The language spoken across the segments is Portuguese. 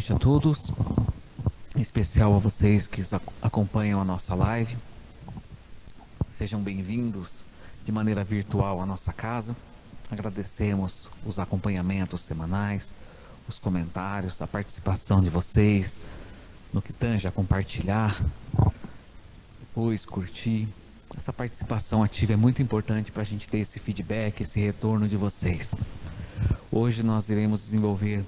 noite a todos, em especial a vocês que acompanham a nossa live. Sejam bem-vindos de maneira virtual à nossa casa. Agradecemos os acompanhamentos semanais, os comentários, a participação de vocês, no que tange a compartilhar, depois curtir. Essa participação ativa é muito importante para a gente ter esse feedback, esse retorno de vocês. Hoje nós iremos desenvolver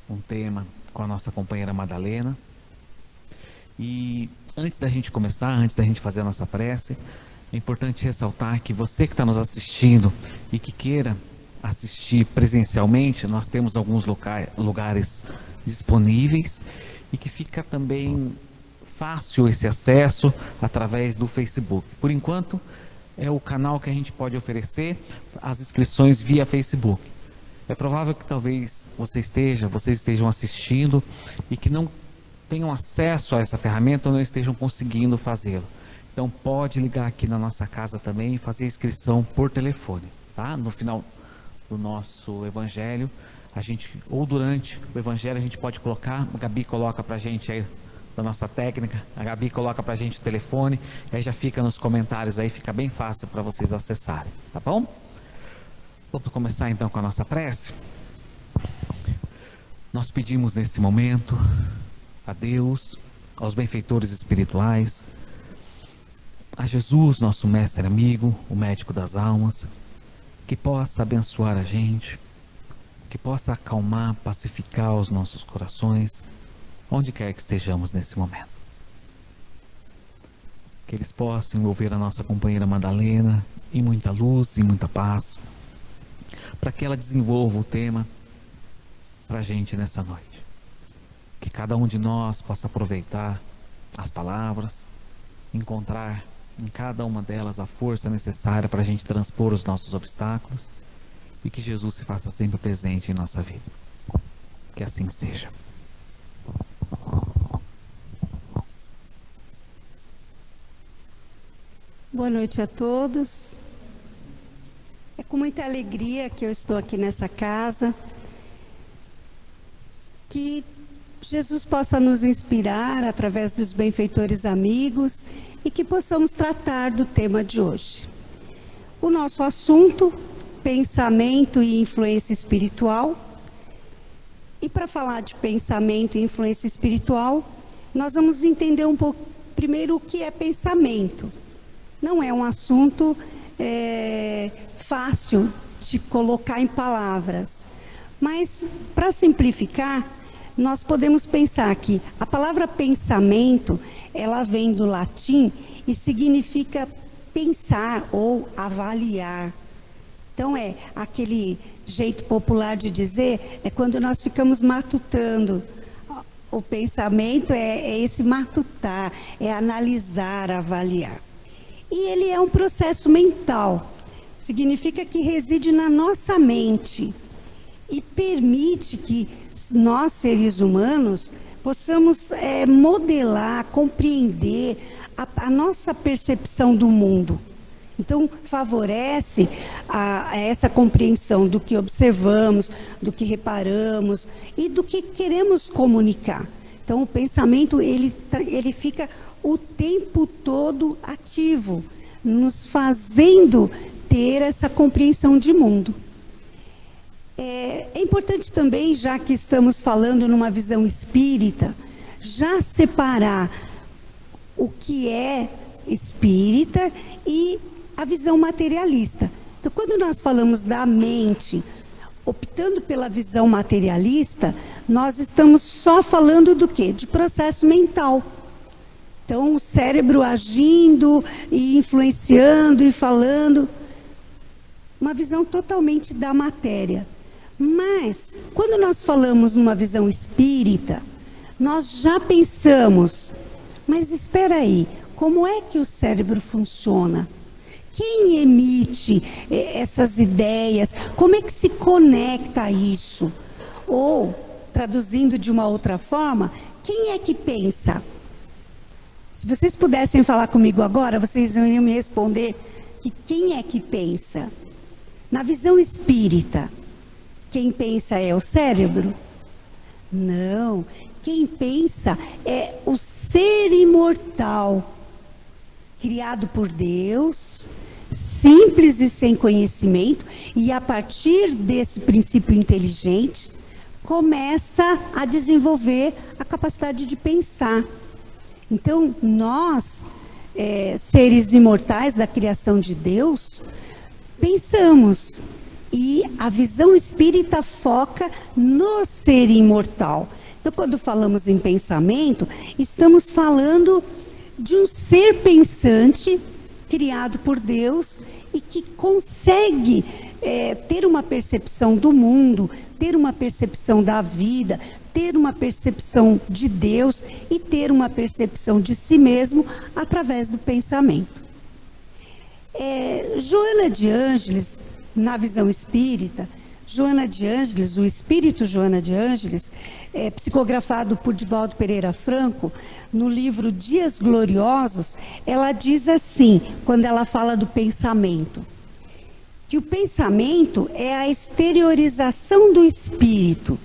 um tema com a nossa companheira Madalena. E antes da gente começar, antes da gente fazer a nossa prece, é importante ressaltar que você que está nos assistindo e que queira assistir presencialmente, nós temos alguns lugares disponíveis e que fica também fácil esse acesso através do Facebook. Por enquanto, é o canal que a gente pode oferecer as inscrições via Facebook. É provável que talvez vocês estejam assistindo e que não tenham acesso a essa ferramenta ou não estejam conseguindo fazê-lo. Então pode ligar aqui na nossa casa também e fazer a inscrição por telefone, tá? No final do nosso evangelho, ou durante o evangelho, a gente pode colocar, a Gabi coloca pra gente aí, da nossa técnica, a Gabi coloca pra gente o telefone, e aí já fica nos comentários aí, fica bem fácil para vocês acessarem, tá bom? Vamos começar então com a nossa prece. Nós pedimos nesse momento a Deus, aos benfeitores espirituais, a Jesus, nosso mestre amigo, o médico das almas, que possa abençoar a gente, que possa acalmar, pacificar os nossos corações, onde quer que estejamos nesse momento. Que eles possam envolver a nossa companheira Madalena em muita luz e muita paz, para que ela desenvolva o tema para a gente nessa noite. Que cada um de nós possa aproveitar as palavras, encontrar em cada uma delas a força necessária para a gente transpor os nossos obstáculos e que Jesus se faça sempre presente em nossa vida. Que assim seja. Boa noite a todos. É com muita alegria que eu estou aqui nessa casa. Que Jesus possa nos inspirar através dos benfeitores amigos e que possamos tratar do tema de hoje. O nosso assunto, pensamento e influência espiritual. E para falar de pensamento e influência espiritual, nós vamos entender um pouco primeiro o que é pensamento. Não é um assunto fácil de colocar em palavras, mas para simplificar, nós podemos pensar que a palavra pensamento, ela vem do latim e significa pensar ou avaliar. Então é aquele jeito popular de dizer, é quando nós ficamos matutando. O pensamento é esse matutar, é analisar, avaliar. E ele é um processo mental, significa que reside na nossa mente e permite que nós, seres humanos, possamos modelar, compreender a nossa percepção do mundo. Então, favorece essa compreensão do que observamos, do que reparamos e do que queremos comunicar. Então, o pensamento, ele fica o tempo todo ativo, nos fazendo ter essa compreensão de mundo. É importante também, já que estamos falando numa visão espírita, já separar o que é espírita e a visão materialista. Então, quando nós falamos da mente, optando pela visão materialista, nós estamos só falando do quê? De processo mental. Então, o cérebro agindo e influenciando e falando, uma visão totalmente da matéria. Mas, quando nós falamos numa visão espírita, nós já pensamos, mas espera aí, como é que o cérebro funciona? Quem emite essas ideias? Como é que se conecta a isso? Ou, traduzindo de uma outra forma, quem é que pensa? Se vocês pudessem falar comigo agora, vocês iriam me responder que quem é que pensa? Na visão espírita, quem pensa é o cérebro? Não. Quem pensa é o ser imortal, criado por Deus, simples e sem conhecimento, e a partir desse princípio inteligente, começa a desenvolver a capacidade de pensar. Então, nós, seres imortais da criação de Deus, pensamos. E a visão espírita foca no ser imortal. Então, quando falamos em pensamento, estamos falando de um ser pensante, criado por Deus, e que consegue ter uma percepção do mundo, ter uma percepção da vida, ter uma percepção de Deus e ter uma percepção de si mesmo através do pensamento. Joana de Ângeles, na visão espírita, Joana de Ângeles, o espírito Joana de Ângeles, psicografado por Divaldo Pereira Franco, no livro Dias Gloriosos, ela diz assim, quando ela fala do pensamento, que o pensamento é a exteriorização do espírito,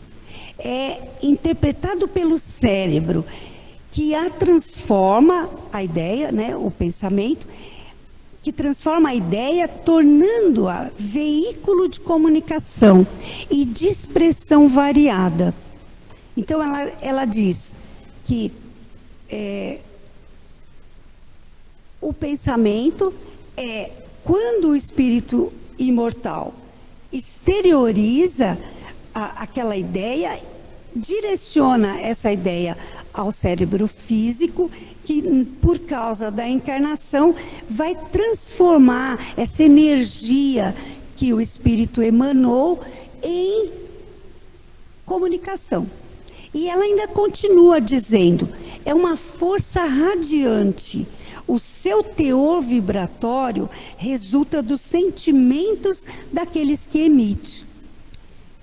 é interpretado pelo cérebro, que a transforma, a ideia, né, o pensamento, que transforma a ideia, tornando-a veículo de comunicação e de expressão variada. Então, ela diz que o pensamento é quando o espírito imortal exterioriza aquela ideia, direciona essa ideia ao cérebro físico, que por causa da encarnação vai transformar essa energia que o espírito emanou em comunicação. E ela ainda continua dizendo, é uma força radiante. O seu teor vibratório resulta dos sentimentos daqueles que emite.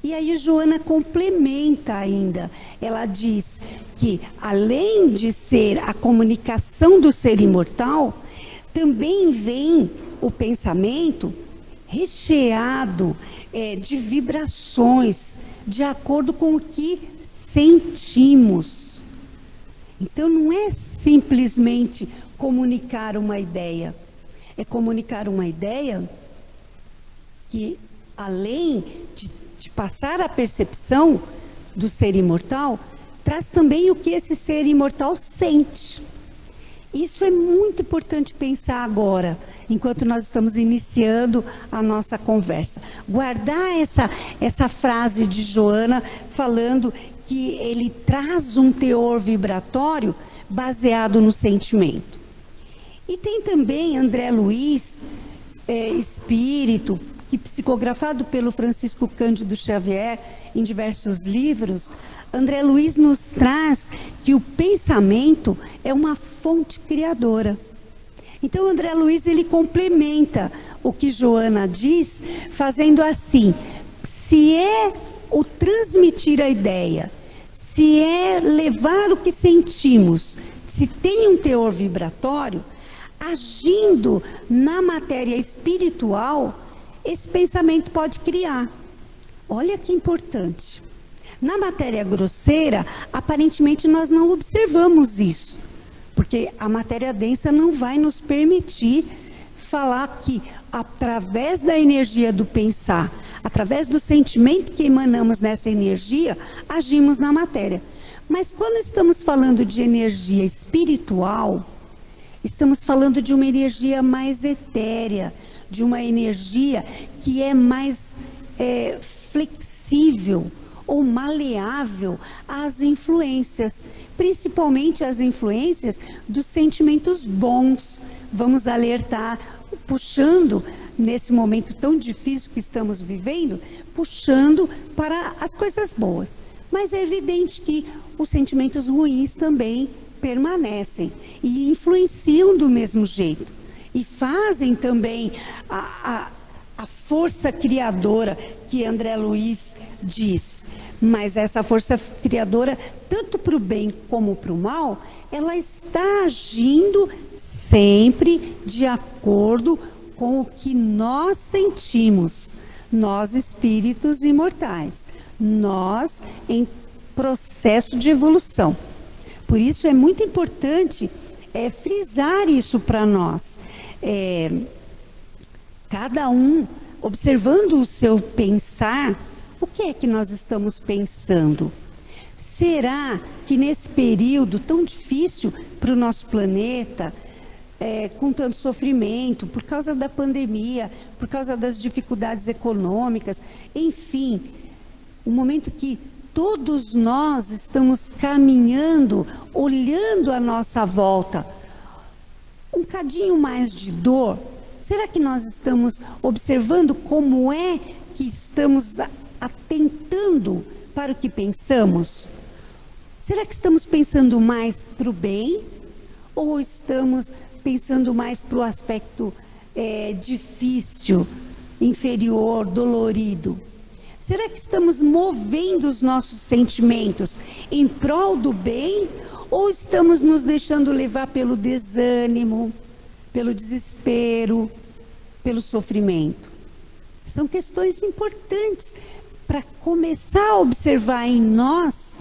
E aí Joana complementa ainda, ela diz que além de ser a comunicação do ser imortal, também vem o pensamento recheado de vibrações, de acordo com o que sentimos. Então não é simplesmente comunicar uma ideia, é comunicar uma ideia que além de passar a percepção do ser imortal, traz também o que esse ser imortal sente. Isso é muito importante pensar agora, enquanto nós estamos iniciando a nossa conversa. Guardar essa frase de Joana falando que ele traz um teor vibratório baseado no sentimento. E tem também André Luiz, espírito, que psicografado pelo Francisco Cândido Xavier em diversos livros, André Luiz nos traz que o pensamento é uma fonte criadora. Então André Luiz ele complementa o que Joana diz, fazendo assim: se é o transmitir a ideia, se é levar o que sentimos, se tem um teor vibratório, agindo na matéria espiritual, esse pensamento pode criar. Olha que importante. Na matéria grosseira, aparentemente nós não observamos isso, porque a matéria densa não vai nos permitir falar que através da energia do pensar, através do sentimento que emanamos nessa energia, agimos na matéria. Mas quando estamos falando de energia espiritual, estamos falando de uma energia mais etérea, de uma energia que é mais flexível ou maleável às influências, principalmente às influências dos sentimentos bons. Vamos alertar, puxando, nesse momento tão difícil que estamos vivendo, puxando para as coisas boas. Mas é evidente que os sentimentos ruins também permanecem e influenciam do mesmo jeito. E fazem também a força criadora que André Luiz diz. Mas essa força criadora, tanto para o bem como para o mal, ela está agindo sempre de acordo com o que nós sentimos, nós espíritos imortais. Nós, em processo de evolução. Por isso é muito importante frisar isso para nós. Cada um observando o seu pensar, o que é que nós estamos pensando? Será que nesse período tão difícil para o nosso planeta, com tanto sofrimento, por causa da pandemia, por causa das dificuldades econômicas, enfim, um momento que todos nós estamos caminhando, olhando à nossa volta, um cadinho mais de dor, será que nós estamos observando como é que estamos atentando para o que pensamos? Será que estamos pensando mais para o bem ou estamos pensando mais para o aspecto difícil, inferior, dolorido? Será que estamos movendo os nossos sentimentos em prol do bem ou estamos nos deixando levar pelo desânimo, pelo desespero, pelo sofrimento? São questões importantes para começar a observar em nós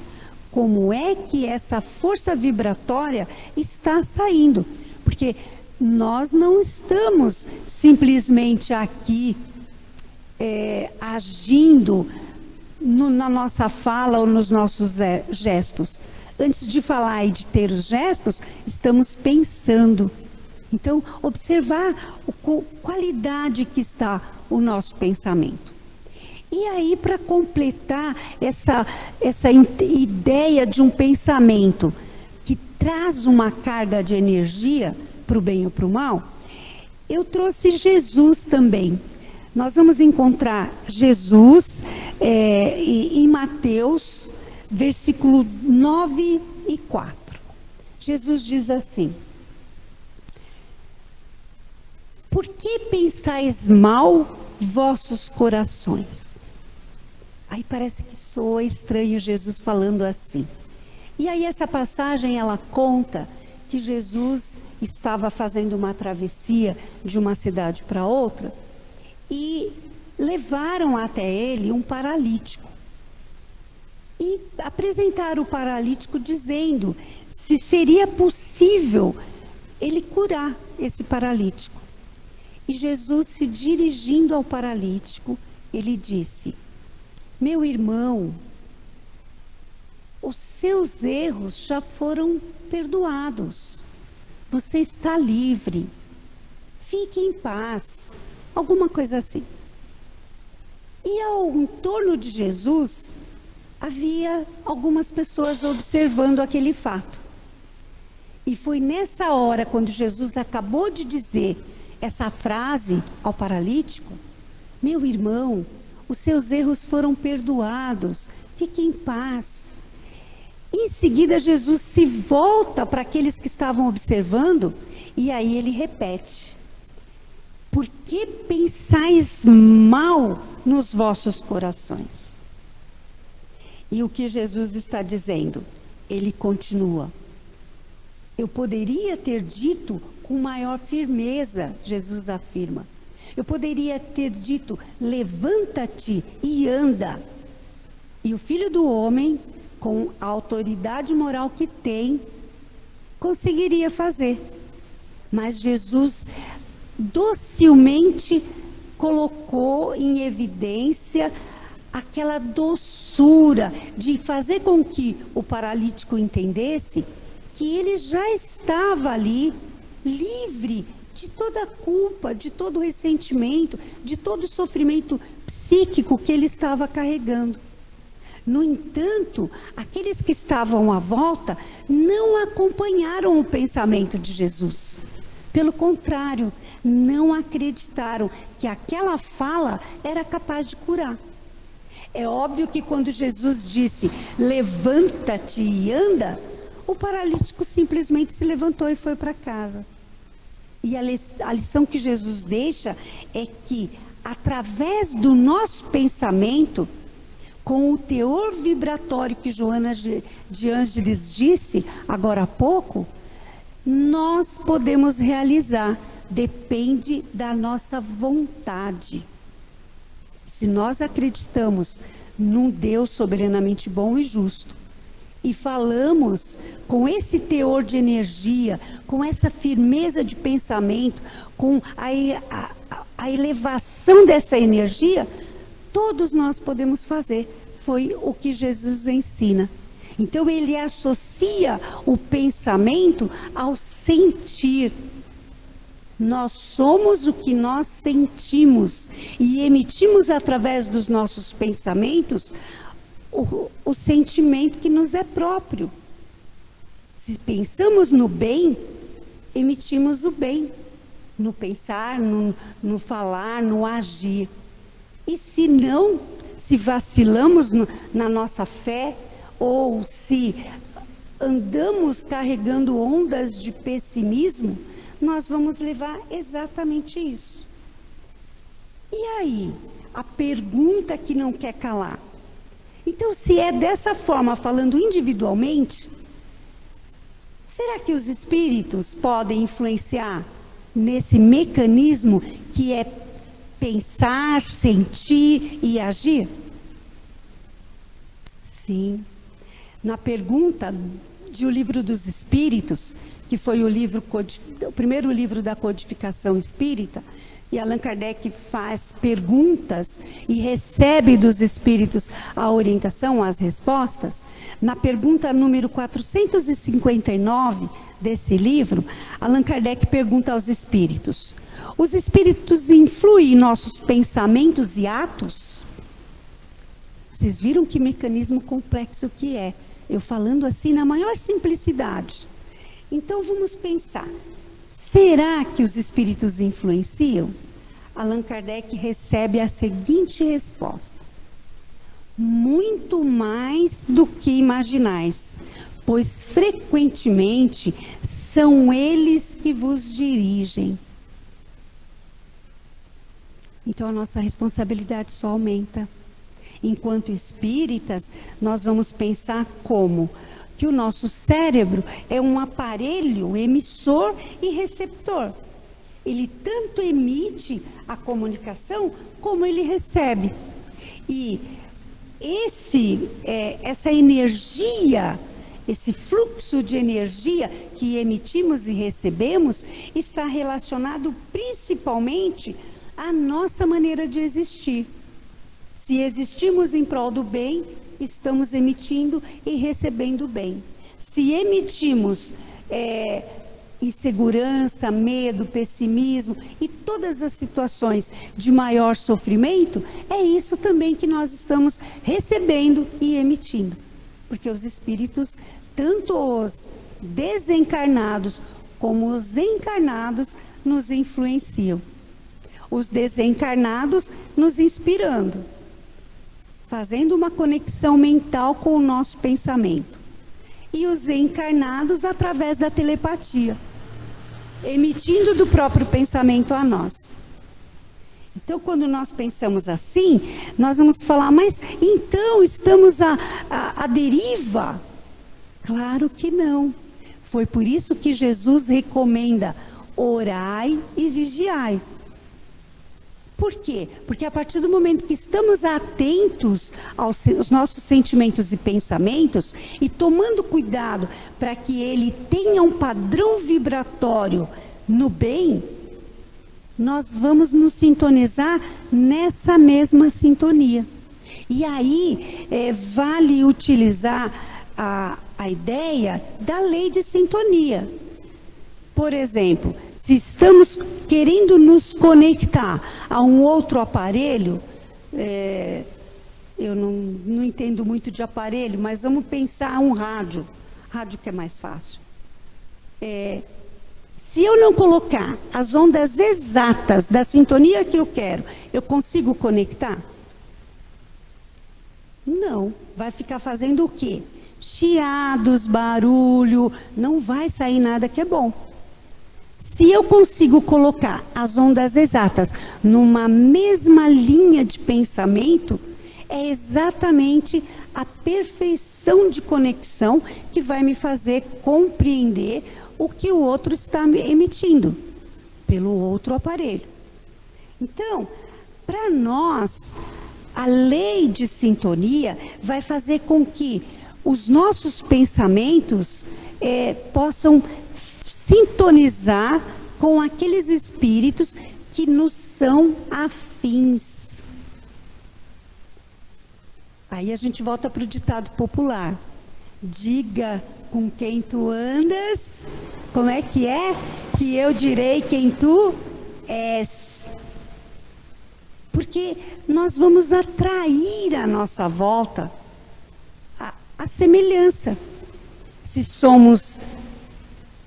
como é que essa força vibratória está saindo. Porque nós não estamos simplesmente aqui agindo na nossa fala ou nos nossos gestos. Antes de falar e de ter os gestos, estamos pensando. Então, observar a qualidade que está o nosso pensamento. E aí, para completar essa ideia de um pensamento que traz uma carga de energia para o bem ou para o mal, eu trouxe Jesus também. Nós vamos encontrar Jesus em Mateus, versículo 9 e 4. Jesus diz assim: por que pensais mal vossos corações? Aí parece que soa estranho Jesus falando assim. E aí essa passagem ela conta que Jesus estava fazendo uma travessia de uma cidade para outra e levaram até ele um paralítico. E apresentaram o paralítico dizendo se seria possível ele curar esse paralítico. E Jesus, se dirigindo ao paralítico, ele disse: meu irmão, os seus erros já foram perdoados. Você está livre. Fique em paz. Alguma coisa assim. E em torno de Jesus, havia algumas pessoas observando aquele fato. E foi nessa hora, quando Jesus acabou de dizer essa frase ao paralítico: meu irmão, os seus erros foram perdoados, fique em paz. Em seguida, Jesus se volta para aqueles que estavam observando, e aí ele repete: por que pensais mal nos vossos corações? E o que Jesus está dizendo? Ele continua: eu poderia ter dito com maior firmeza, Jesus afirma. Eu poderia ter dito: levanta-te e anda. E o Filho do Homem, com a autoridade moral que tem, conseguiria fazer. Mas Jesus docilmente colocou em evidência aquela doçura de fazer com que o paralítico entendesse que ele já estava ali livre de toda a culpa, de todo o ressentimento, de todo o sofrimento psíquico que ele estava carregando. No entanto, aqueles que estavam à volta não acompanharam o pensamento de Jesus. Pelo contrário, não acreditaram que aquela fala era capaz de curar. É óbvio que quando Jesus disse: levanta-te e anda, o paralítico simplesmente se levantou e foi para casa. E a lição que Jesus deixa é que, através do nosso pensamento, com o teor vibratório que Joana de Ângeles disse agora há pouco, nós podemos realizar. Depende da nossa vontade. Se nós acreditamos num Deus soberanamente bom e justo, e falamos com esse teor de energia, com essa firmeza de pensamento, com a elevação dessa energia, todos nós podemos fazer. Foi o que Jesus ensina. Então ele associa o pensamento ao sentir. Nós somos o que nós sentimos e emitimos através dos nossos pensamentos o sentimento que nos é próprio. Se pensamos no bem, emitimos o bem, no pensar, no falar, no agir. E se não, se vacilamos na nossa fé, ou se andamos carregando ondas de pessimismo, nós vamos levar exatamente isso. E aí, a pergunta que não quer calar. Então, se é dessa forma, falando individualmente, será que os espíritos podem influenciar nesse mecanismo que é pensar, sentir e agir? Sim. Na pergunta de O Livro dos Espíritos, que foi o primeiro livro da codificação espírita, e Allan Kardec faz perguntas e recebe dos espíritos a orientação, as respostas. Na pergunta número 459 desse livro, Allan Kardec pergunta aos espíritos: os espíritos influem em nossos pensamentos e atos? Vocês viram que mecanismo complexo que é? Eu falando assim na maior simplicidade. Então vamos pensar. Será que os espíritos influenciam? Allan Kardec recebe a seguinte resposta: muito mais do que imaginais, pois frequentemente são eles que vos dirigem. Então a nossa responsabilidade só aumenta. Enquanto espíritas, nós vamos pensar como que o nosso cérebro é um aparelho emissor e receptor. Ele tanto emite a comunicação como ele recebe. E essa energia, esse fluxo de energia que emitimos e recebemos está relacionado principalmente à nossa maneira de existir. Se existimos em prol do bem, estamos emitindo e recebendo bem. Se emitimos insegurança, medo, pessimismo e todas as situações de maior sofrimento, é isso também que nós estamos recebendo e emitindo. Porque os espíritos, tanto os desencarnados como os encarnados, nos influenciam. Os desencarnados nos inspirando, fazendo uma conexão mental com o nosso pensamento. E os encarnados através da telepatia, emitindo do próprio pensamento a nós. Então, quando nós pensamos assim, nós vamos falar, mas então estamos à deriva? Claro que não. Foi por isso que Jesus recomenda: orai e vigiai. Por quê? Porque a partir do momento que estamos atentos aos nossos sentimentos e pensamentos e tomando cuidado para que ele tenha um padrão vibratório no bem, nós vamos nos sintonizar nessa mesma sintonia. E aí vale utilizar a ideia da lei de sintonia. Por exemplo, se estamos querendo nos conectar a um outro aparelho, eu não entendo muito de aparelho, mas vamos pensar um rádio que é mais fácil. Se eu não colocar as ondas exatas da sintonia que eu quero, eu consigo conectar? Não, vai ficar fazendo o quê? Chiados, barulho, não vai sair nada que é bom. Se eu consigo colocar as ondas exatas numa mesma linha de pensamento, é exatamente a perfeição de conexão que vai me fazer compreender o que o outro está emitindo pelo outro aparelho. Então, para nós, a lei de sintonia vai fazer com que os nossos pensamentos possam sintonizar com aqueles espíritos que nos são afins. Aí a gente volta para o ditado popular. Diga com quem tu andas, como é? Que eu direi quem tu és. Porque nós vamos atrair à nossa volta a semelhança. Se somos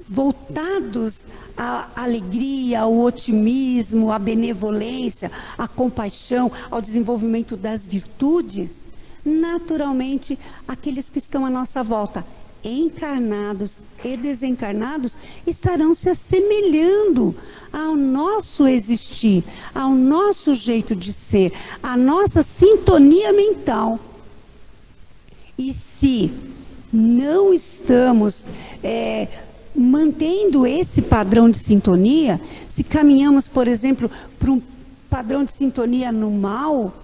voltados à alegria, ao otimismo, à benevolência, à compaixão, ao desenvolvimento das virtudes, naturalmente, aqueles que estão à nossa volta, encarnados e desencarnados, estarão se assemelhando ao nosso existir, ao nosso jeito de ser, à nossa sintonia mental. E se não estamos mantendo esse padrão de sintonia, se caminhamos, por exemplo, para um padrão de sintonia no mal,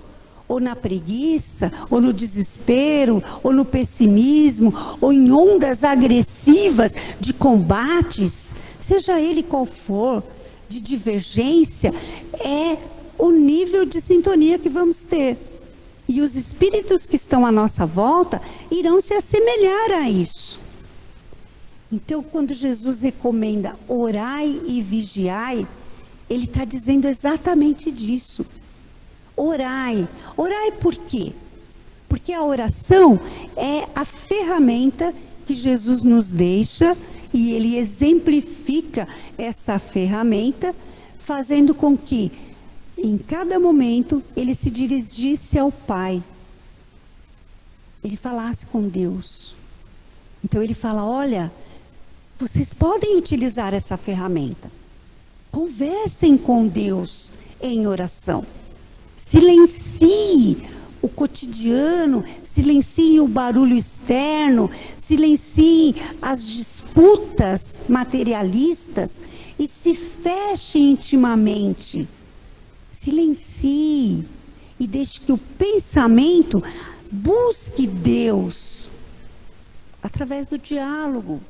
ou na preguiça, ou no desespero, ou no pessimismo, ou em ondas agressivas de combates, seja ele qual for, de divergência, é o nível de sintonia que vamos ter. E os espíritos que estão à nossa volta irão se assemelhar a isso. Então, quando Jesus recomenda orai e vigiai, ele está dizendo exatamente disso. Orai. Orai por quê? Porque a oração é a ferramenta que Jesus nos deixa e ele exemplifica essa ferramenta, fazendo com que, em cada momento, ele se dirigisse ao Pai. Ele falasse com Deus. Então ele fala, olha, vocês podem utilizar essa ferramenta. Conversem com Deus em oração. Silencie o cotidiano, silencie o barulho externo, silencie as disputas materialistas e se feche intimamente. Silencie e deixe que o pensamento busque Deus através do diálogo.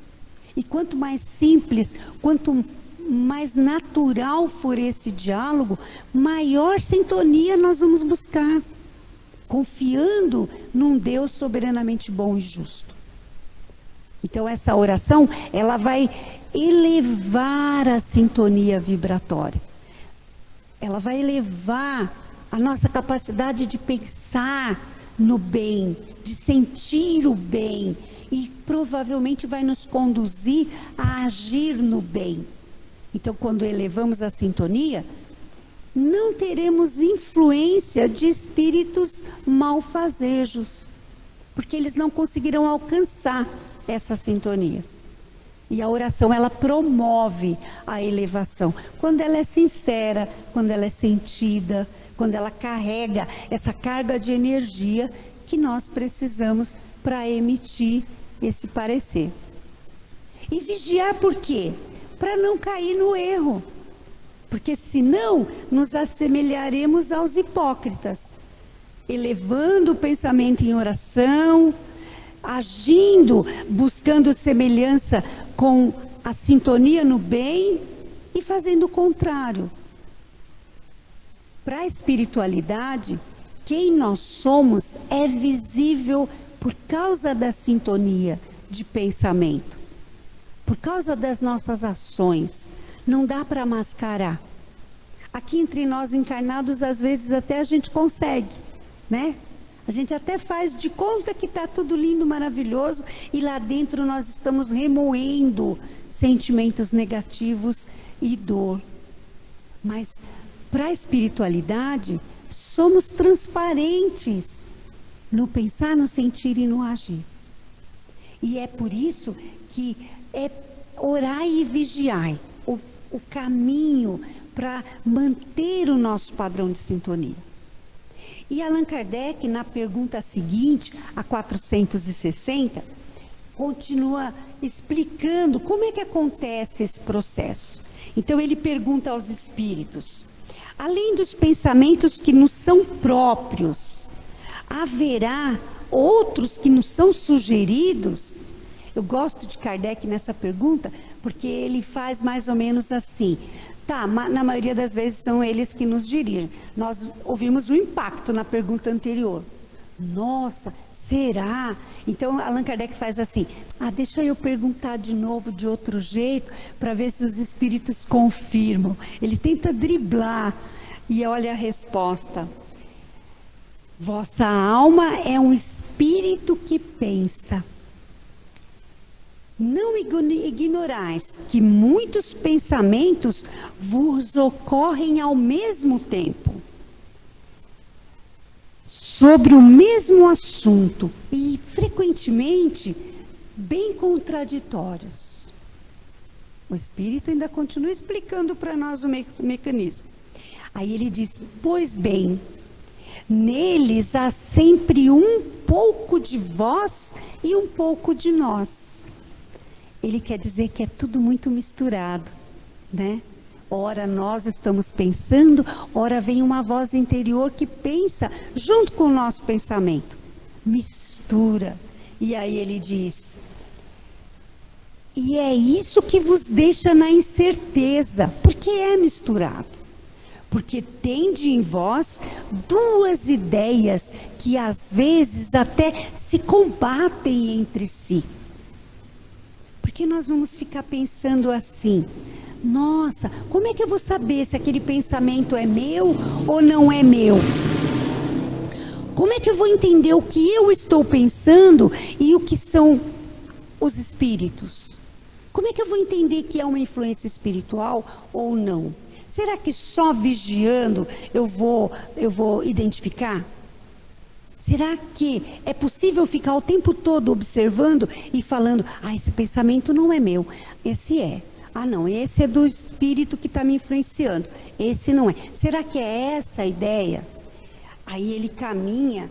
E quanto mais simples, quanto mais natural for esse diálogo, maior sintonia nós vamos buscar, confiando num Deus soberanamente bom e justo. Então essa oração, ela vai elevar a sintonia vibratória. Ela vai elevar a nossa capacidade de pensar no bem, de sentir o bem, e provavelmente vai nos conduzir a agir no bem. Então, quando elevamos a sintonia, não teremos influência de espíritos malfazejos, porque eles não conseguirão alcançar essa sintonia. E a oração, ela promove a elevação, quando ela é sincera, quando ela é sentida, quando ela carrega essa carga de energia que nós precisamos para emitir esse parecer. E vigiar por quê? Para não cair no erro, porque senão nos assemelharemos aos hipócritas, elevando o pensamento em oração, agindo, buscando semelhança com a sintonia no bem e fazendo o contrário. Para a espiritualidade, quem nós somos é visível por causa da sintonia de pensamento, por causa das nossas ações. Não dá para mascarar. Aqui entre nós encarnados, às vezes até a gente consegue, né? A gente até faz de conta que está tudo lindo, maravilhoso, e lá dentro nós estamos remoendo sentimentos negativos e dor. Mas para a espiritualidade, somos transparentes no pensar, no sentir e no agir. E é por isso que é orai e vigiai, o caminho para manter o nosso padrão de sintonia. E Allan Kardec, na pergunta seguinte, a 460, continua explicando como é que acontece esse processo. Então ele pergunta aos espíritos, além dos pensamentos que nos são próprios, haverá outros que nos são sugeridos. Eu gosto de Kardec nessa pergunta, porque ele faz mais ou menos assim. Tá, na maioria das vezes são eles que nos dirigem. Nós ouvimos o impacto na pergunta anterior. Nossa, será? Então, Allan Kardec faz assim, deixa eu perguntar de novo de outro jeito, para ver se os espíritos confirmam. Ele tenta driblar, e olha a resposta. Vossa alma é um espírito que pensa. Não ignorais que muitos pensamentos vos ocorrem ao mesmo tempo, sobre o mesmo assunto e frequentemente bem contraditórios. O Espírito ainda continua explicando para nós o mecanismo. Aí ele diz, pois bem, neles há sempre um pouco de vós e um pouco de nós. Ele quer dizer que é tudo muito misturado, né? Ora nós estamos pensando, ora vem uma voz interior que pensa junto com o nosso pensamento. Mistura. E aí ele diz, e é isso que vos deixa na incerteza, porque é misturado. Porque tende em vós duas ideias que às vezes até se combatem entre si. Porque nós vamos ficar pensando assim, nossa, como é que eu vou saber se aquele pensamento é meu ou não é meu? Como é que eu vou entender o que eu estou pensando e o que são os espíritos? Como é que eu vou entender que é uma influência espiritual ou não? Será que só vigiando eu vou identificar? Será que é possível ficar o tempo todo observando e falando, esse pensamento não é meu, esse é. Não, esse é do espírito que está me influenciando, esse não é. Será que é essa a ideia? Aí ele caminha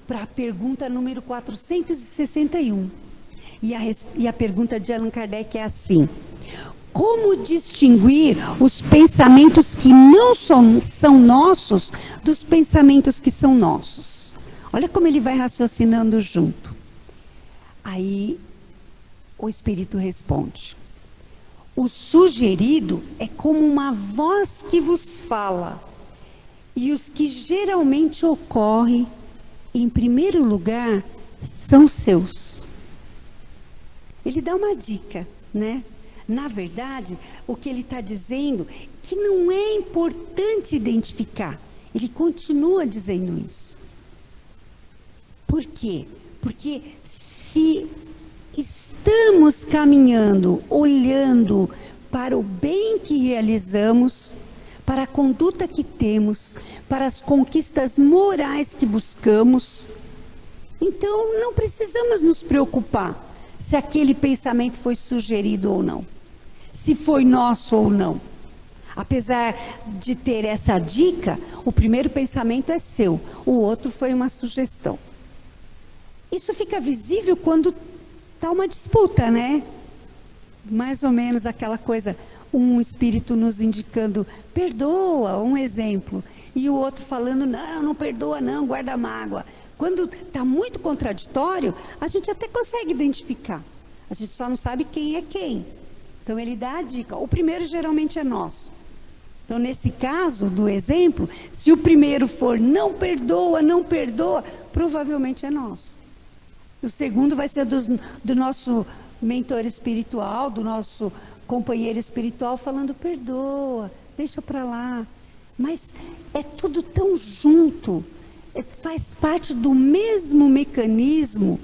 para a pergunta número 461. E a pergunta de Allan Kardec é assim: como distinguir os pensamentos que não são nossos dos pensamentos que são nossos? Olha como ele vai raciocinando junto. Aí o Espírito responde: o sugerido é como uma voz que vos fala, e os que geralmente ocorrem, em primeiro lugar, são seus. Ele dá uma dica, né? Na verdade, o que ele está dizendo é que não é importante identificar. Ele continua dizendo isso. Por quê? Porque se estamos caminhando, olhando para o bem que realizamos, para a conduta que temos, para as conquistas morais que buscamos, então não precisamos nos preocupar se aquele pensamento foi sugerido ou não, se foi nosso ou não. Apesar de ter essa dica, o primeiro pensamento é seu, o outro foi uma sugestão. Isso fica visível quando está uma disputa, né? Mais ou menos aquela coisa, um espírito nos indicando, perdoa, um exemplo, e o outro falando, não perdoa não, guarda mágoa. Quando está muito contraditório, a gente até consegue identificar, a gente só não sabe quem é quem. Então ele dá a dica, o primeiro geralmente é nosso. Então nesse caso do exemplo, se o primeiro for não perdoa, provavelmente é nosso. O segundo vai ser do nosso mentor espiritual, do nosso companheiro espiritual, falando, perdoa, deixa para lá. Mas é tudo tão junto, faz parte do mesmo mecanismo,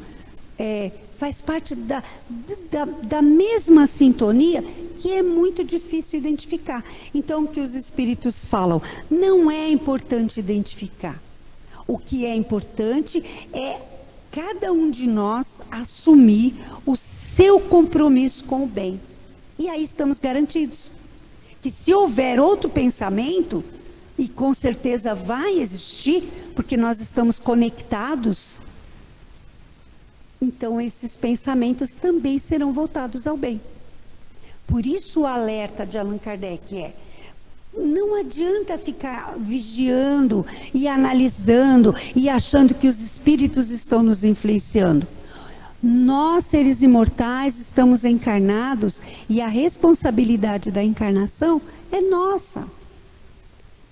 faz parte da mesma sintonia, que é muito difícil identificar. Então, o que os espíritos falam, não é importante identificar. O que é importante é cada um de nós assumir o seu compromisso com o bem. E aí estamos garantidos que se houver outro pensamento, e com certeza vai existir, porque nós estamos conectados, então esses pensamentos também serão voltados ao bem. Por isso o alerta de Allan Kardec é: Não adianta ficar vigiando e analisando e achando que os espíritos estão nos influenciando. Nós, seres imortais, estamos encarnados e a responsabilidade da encarnação é nossa.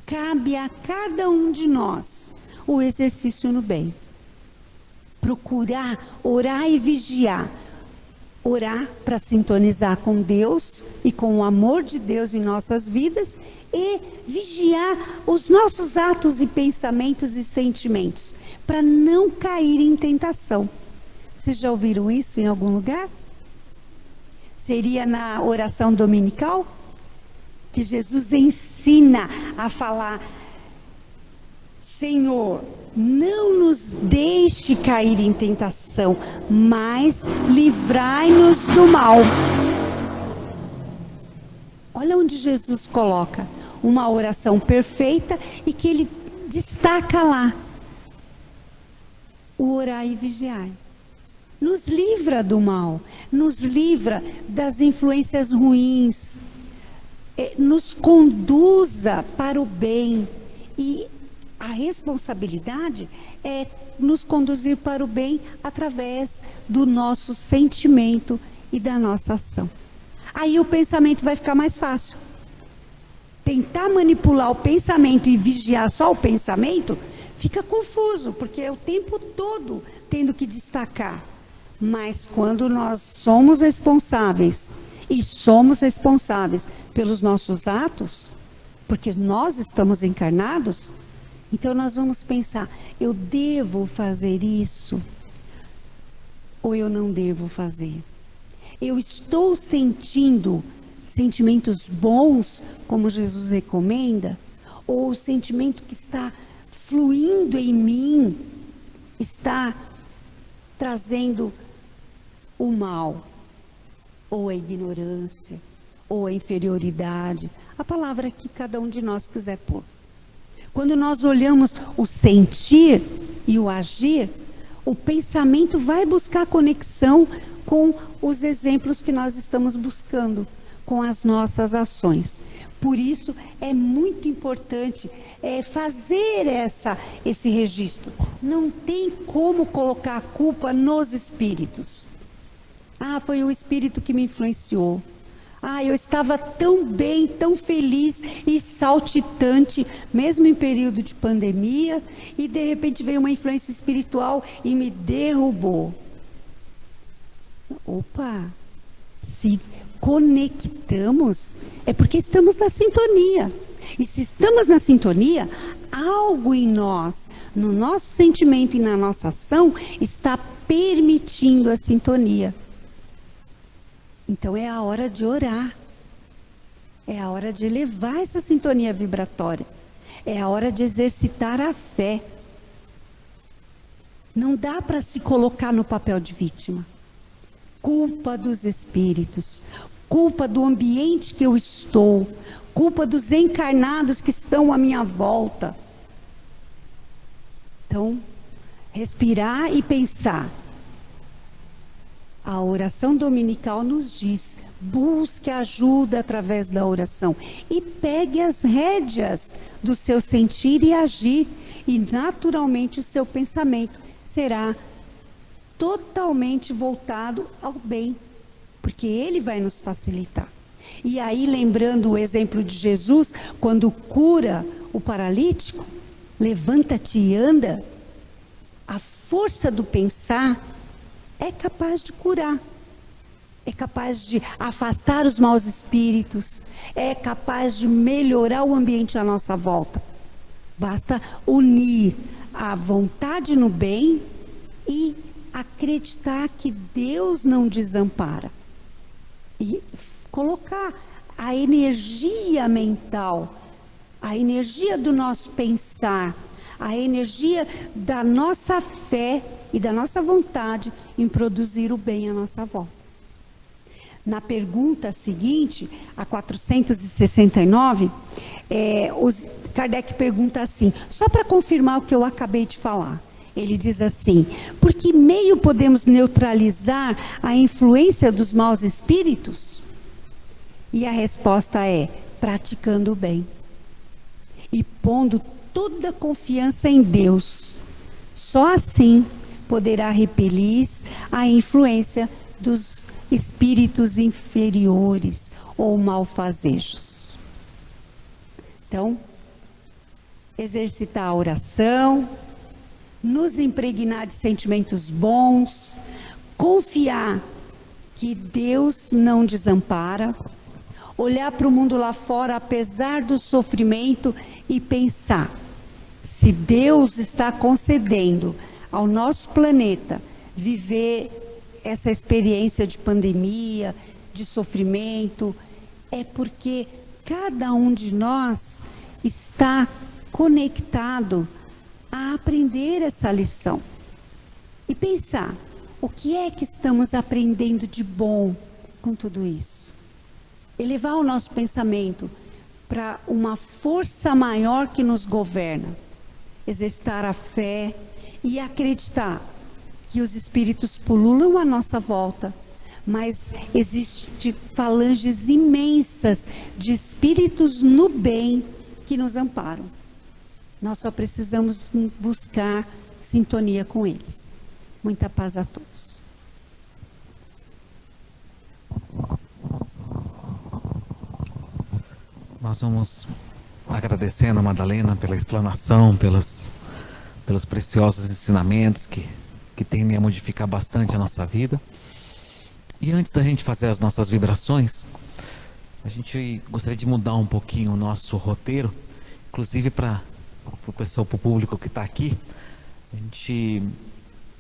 Cabe a cada um de nós o exercício no bem. Procurar, orar e vigiar. Orar para sintonizar com Deus e com o amor de Deus em nossas vidas e vigiar os nossos atos e pensamentos e sentimentos para não cair em tentação. Vocês já ouviram isso em algum lugar? Seria na oração dominical que Jesus ensina a falar: Senhor, não nos deixe cair em tentação, mas livrai-nos do mal. Olha onde Jesus coloca uma oração perfeita e que ele destaca lá: o orai e vigiai. Nos livra do mal, nos livra das influências ruins, nos conduza para o bem. E a responsabilidade é nos conduzir para o bem através do nosso sentimento e da nossa ação. Aí o pensamento vai ficar mais fácil. Tentar manipular o pensamento e vigiar só o pensamento fica confuso, porque é o tempo todo tendo que destacar. Mas quando nós somos responsáveis, e somos responsáveis pelos nossos atos, porque nós estamos encarnados, então nós vamos pensar: eu devo fazer isso? Ou eu não devo fazer? Eu estou sentindo sentimentos bons, como Jesus recomenda? Ou o sentimento que está fluindo em mim está trazendo o mal, ou a ignorância, ou a inferioridade, a palavra que cada um de nós quiser pôr. Quando nós olhamos o sentir e o agir, o pensamento vai buscar conexão com os exemplos que nós estamos buscando, com as nossas ações. Por isso é muito importante fazer esse registro. Não tem como colocar a culpa nos espíritos. Ah, foi o espírito que me influenciou. Ah, eu estava tão bem, tão feliz e saltitante, mesmo em período de pandemia, e de repente veio uma influência espiritual e me derrubou. Opa, se conectamos, é porque estamos na sintonia. E se estamos na sintonia, algo em nós, no nosso sentimento e na nossa ação, está permitindo a sintonia. Então é a hora de orar, é a hora de elevar essa sintonia vibratória, é a hora de exercitar a fé. Não dá para se colocar no papel de vítima. Culpa dos espíritos, culpa do ambiente que eu estou, culpa dos encarnados que estão à minha volta. Então, respirar e pensar. A oração dominical nos diz: busque ajuda através da oração e pegue as rédeas do seu sentir e agir, e naturalmente o seu pensamento será totalmente voltado ao bem, porque ele vai nos facilitar. E aí, lembrando o exemplo de Jesus, quando cura o paralítico: levanta-te e anda. A força do pensar é capaz de curar, é capaz de afastar os maus espíritos, é capaz de melhorar o ambiente à nossa volta. Basta unir a vontade no bem e acreditar que Deus não desampara. E colocar a energia mental, a energia do nosso pensar, a energia da nossa fé e da nossa vontade em produzir o bem à nossa volta. Na pergunta seguinte, a 469, Kardec pergunta assim, só para confirmar o que eu acabei de falar. Ele diz assim: por que meio podemos neutralizar a influência dos maus espíritos? E a resposta é: praticando o bem. e pondo toda a confiança em Deus. Só assim poderá repelir a influência dos espíritos inferiores ou malfazejos. Então, exercitar a oração, nos impregnar de sentimentos bons, confiar que Deus não desampara, olhar para o mundo lá fora, apesar do sofrimento, e pensar: se Deus está concedendo ao nosso planeta viver essa experiência de pandemia, de sofrimento, é porque cada um de nós está conectado a aprender essa lição. E pensar: o que é que estamos aprendendo de bom com tudo isso? Elevar o nosso pensamento para uma força maior que nos governa. Exercitar a fé e acreditar que os espíritos pululam à nossa volta, mas existem falanges imensas de espíritos no bem que nos amparam. Nós só precisamos buscar sintonia com eles. Muita paz a todos. Nós vamos agradecendo a Madalena pela explanação, pelos preciosos ensinamentos que tendem a modificar bastante a nossa vida. E antes da gente fazer as nossas vibrações, a gente gostaria de mudar um pouquinho o nosso roteiro, inclusive para o pessoal, para o público que está aqui. A gente,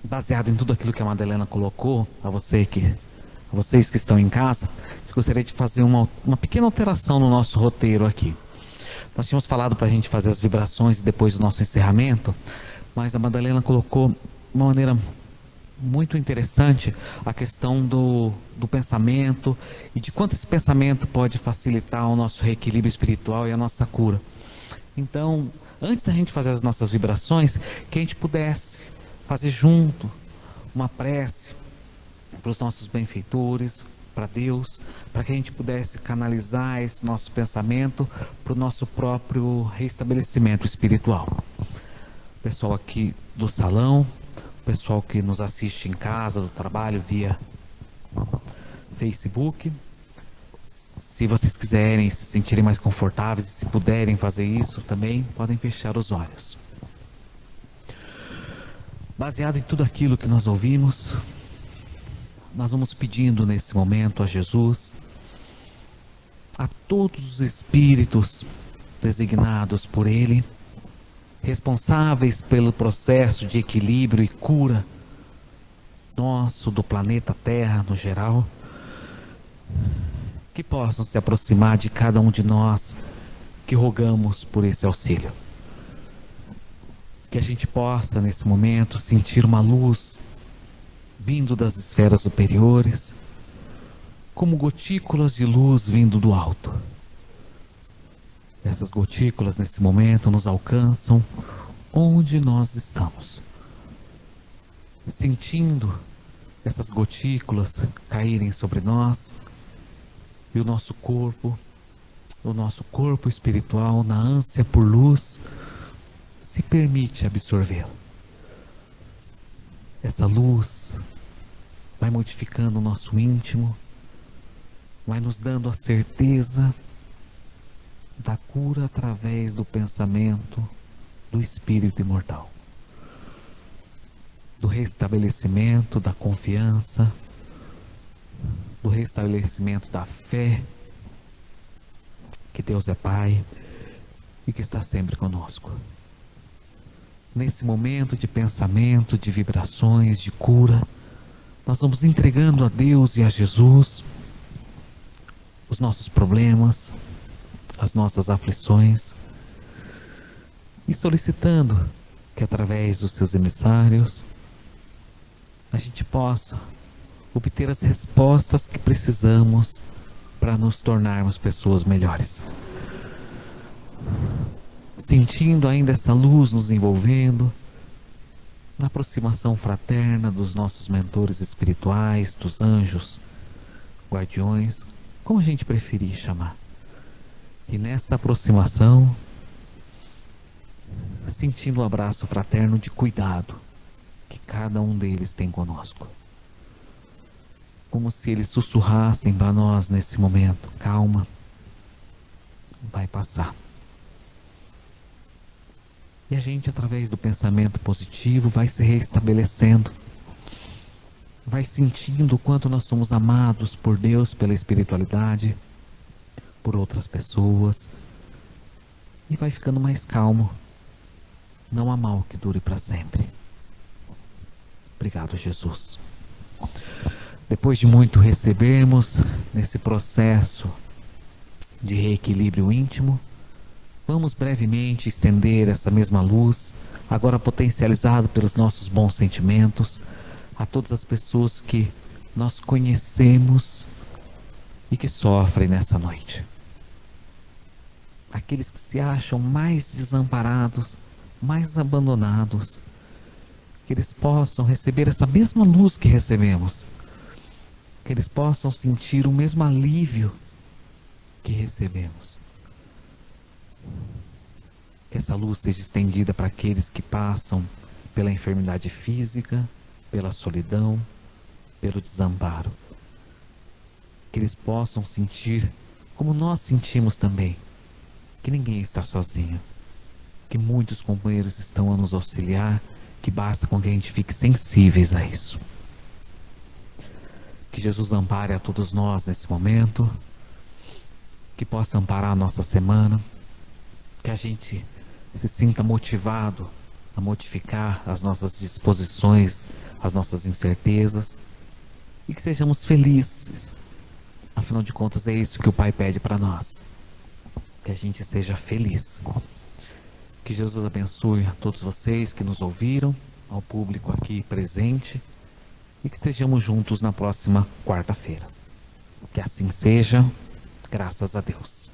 baseado em tudo aquilo que a Madalena colocou, a vocês que estão em casa, a gente gostaria de fazer uma pequena alteração no nosso roteiro aqui. Nós tínhamos falado para a gente fazer as vibrações depois do nosso encerramento, mas a Madalena colocou de uma maneira muito interessante a questão do pensamento e de quanto esse pensamento pode facilitar o nosso reequilíbrio espiritual e a nossa cura. Então, antes da gente fazer as nossas vibrações, que a gente pudesse fazer junto uma prece para os nossos benfeitores, para Deus, para que a gente pudesse canalizar esse nosso pensamento para o nosso próprio restabelecimento espiritual. O pessoal aqui do salão, o pessoal que nos assiste em casa, do trabalho, via Facebook. Se vocês quiserem se sentirem mais confortáveis e se puderem fazer isso também, podem fechar os olhos. Baseado em tudo aquilo que nós ouvimos, nós vamos pedindo nesse momento a Jesus, a todos os espíritos designados por Ele, responsáveis pelo processo de equilíbrio e cura nosso, do planeta Terra no geral, que possam se aproximar de cada um de nós que rogamos por esse auxílio. Que a gente possa nesse momento sentir uma luz vindo das esferas superiores, como gotículas de luz vindo do alto. Essas gotículas nesse momento nos alcançam onde nós estamos, sentindo essas gotículas caírem sobre nós e o nosso corpo espiritual, na ânsia por luz, se permite absorvê-la. Essa luz vai modificando o nosso íntimo, vai nos dando a certeza da cura através do pensamento do espírito imortal, do restabelecimento da confiança, do restabelecimento da fé, que Deus é Pai e que está sempre conosco. Nesse momento de pensamento, de vibrações, de cura, nós vamos entregando a Deus e a Jesus os nossos problemas, as nossas aflições, e solicitando que através dos seus emissários a gente possa obter as respostas que precisamos para nos tornarmos pessoas melhores. Sentindo ainda essa luz nos envolvendo, na aproximação fraterna dos nossos mentores espirituais, dos anjos, guardiões, como a gente preferir chamar. E nessa aproximação, sentindo o abraço fraterno de cuidado que cada um deles tem conosco. Como se eles sussurrassem para nós nesse momento: calma, vai passar. E a gente, através do pensamento positivo, vai se restabelecendo, vai sentindo o quanto nós somos amados por Deus, pela espiritualidade, por outras pessoas, e vai ficando mais calmo. Não há mal que dure para sempre. Obrigado, Jesus. Depois de muito recebermos nesse processo de reequilíbrio íntimo, vamos brevemente estender essa mesma luz, agora potencializado pelos nossos bons sentimentos, a todas as pessoas que nós conhecemos e que sofrem nessa noite. Aqueles que se acham mais desamparados, mais abandonados, que eles possam receber essa mesma luz que recebemos, que eles possam sentir o mesmo alívio que recebemos. Que essa luz seja estendida para aqueles que passam pela enfermidade física, pela solidão, pelo desamparo. Que eles possam sentir, como nós sentimos também, que ninguém está sozinho, que muitos companheiros estão a nos auxiliar, que basta com que a gente fique sensíveis a isso. Que Jesus ampare a todos nós nesse momento, que possa amparar a nossa semana, que a gente se sinta motivado a modificar as nossas disposições, as nossas incertezas, e que sejamos felizes. Afinal de contas, é isso que o Pai pede para nós, que a gente seja feliz. Que Jesus abençoe a todos vocês que nos ouviram, ao público aqui presente, e que estejamos juntos na próxima quarta-feira. Que assim seja, graças a Deus.